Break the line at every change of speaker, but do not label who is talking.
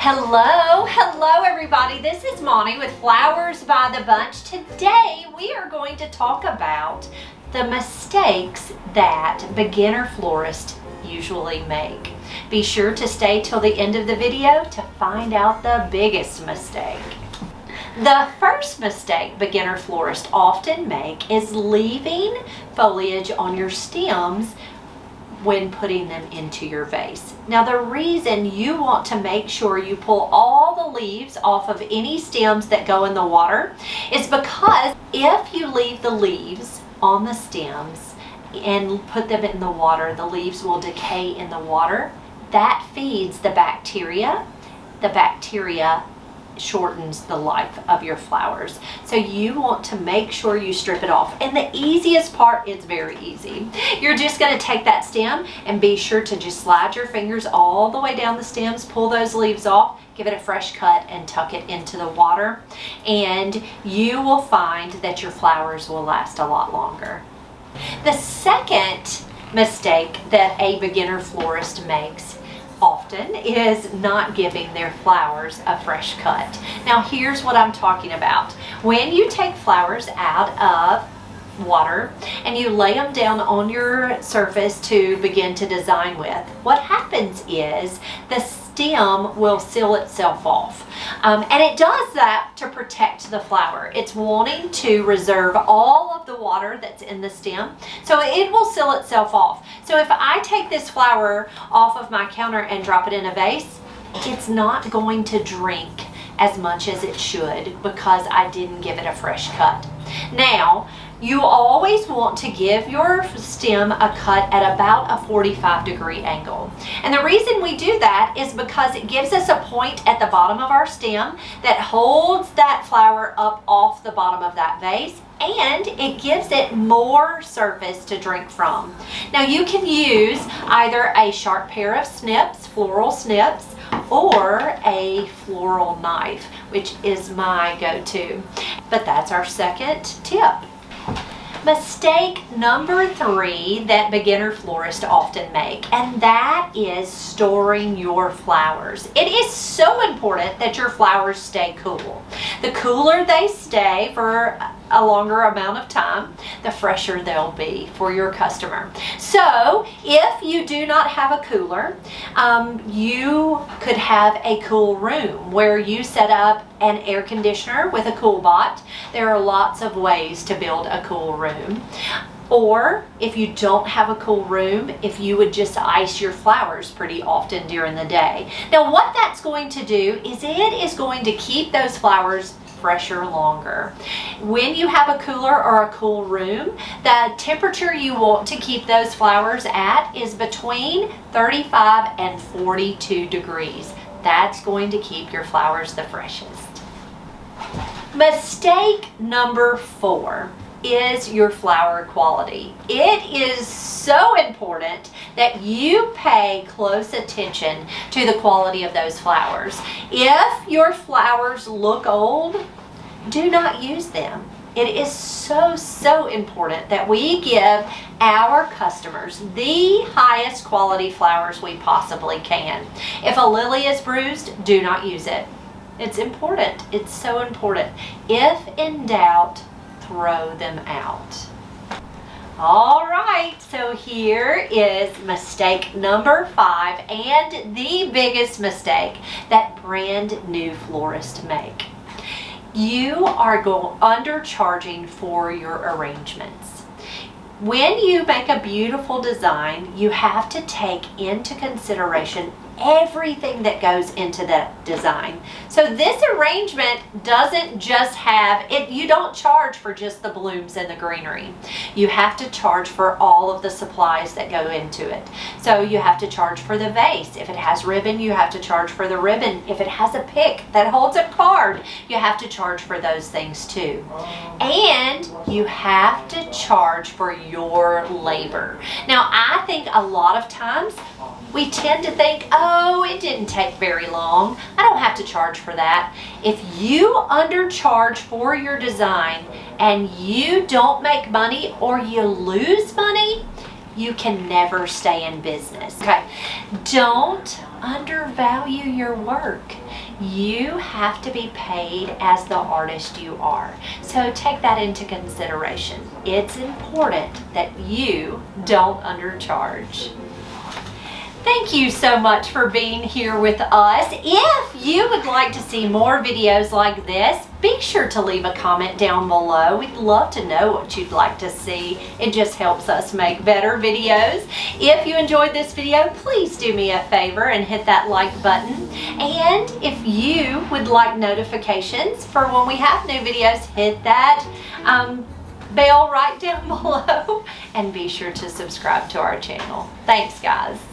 Hello everybody. This is Monty with Flowers by the Bunch. Today we are going to talk about the mistakes that beginner florists usually make. Be sure to stay till the end of the video to find out the biggest mistake. The first mistake beginner florists often make is leaving foliage on your stems when putting them into your vase. Now the reason you want to make sure you pull all the leaves off of any stems that go in the water is because if you leave the leaves on the stems and put them in the water, the leaves will decay in the water. That feeds the bacteria. The bacteria shortens the life of your flowers. So you want to make sure you strip it off. And the easiest part is very easy. You're just going to take that stem and be sure to just slide your fingers all the way down the stems, pull those leaves off, give it a fresh cut and tuck it into the water. And you will find that your flowers will last a lot longer. The second mistake that a beginner florist makes often is not giving their flowers a fresh cut. Now here's what I'm talking about. When you take flowers out of water and you lay them down on your surface to begin to design with, what happens is the stem will seal itself off. And it does that to protect the flower. It's wanting to reserve all of the water that's in the stem, so it will seal itself off. So if I take this flower off of my counter and drop it in a vase, it's not going to drink as much as it should because I didn't give it a fresh cut. Now, you always want to give your stem a cut at about a 45-degree angle. And the reason we do that is because it gives us a point at the bottom of our stem that holds that flower up off the bottom of that vase, and it gives it more surface to drink from. Now you can use either a sharp pair of snips, floral snips, or a floral knife, which is my go-to. But that's our second tip. Mistake number 3 that beginner florists often make, and that is storing your flowers. It is so important that your flowers stay cool. The cooler they stay for a longer amount of time, the fresher they'll be for your customer. So if you do not have a cooler, you could have a cool room where you set up an air conditioner with a cool bot. There are lots of ways to build a cool room. Or if you don't have a cool room, if you would just ice your flowers pretty often during the day. Now what that's going to do is it is going to keep those flowers fresher longer. When you have a cooler or a cool room, the temperature you want to keep those flowers at is between 35 and 42 degrees. That's going to keep your flowers the freshest. Mistake number 4 is your flower quality. It is so important that you pay close attention to the quality of those flowers. If your flowers look old, do not use them. It is so important that we give our customers the highest quality flowers we possibly can. If a lily is bruised, do not use it. It's important. It's so important. If in doubt, throw them out. All right, so here is mistake number 5 and the biggest mistake that brand new florists make. You are undercharging for your arrangements. When you make a beautiful design, you have to take into consideration everything that goes into that design. So this arrangement doesn't just have it, you don't charge for just the blooms and the greenery. You have to charge for all of the supplies that go into it. So you have to charge for the vase. If it has ribbon, you have to charge for the ribbon. If it has a pick that holds a card, you have to charge for those things too. And you have to charge for your labor. Now I think a lot of times we tend to think, oh, it didn't take very long, I don't have to charge for that. If you undercharge for your design and you don't make money or you lose money, you can never stay in business. Okay, don't undervalue your work. you have to be paid as the artist you are. So take that into consideration. It's important that you don't undercharge. Thank you so much for being here with us. If you would like to see more videos like this, be sure to leave a comment down below. We'd love to know what you'd like to see. It just helps us make better videos. If you enjoyed this video, please do me a favor and hit that like button. And if you would like notifications for when we have new videos, hit that bell right down below and be sure to subscribe to our channel. Thanks, guys.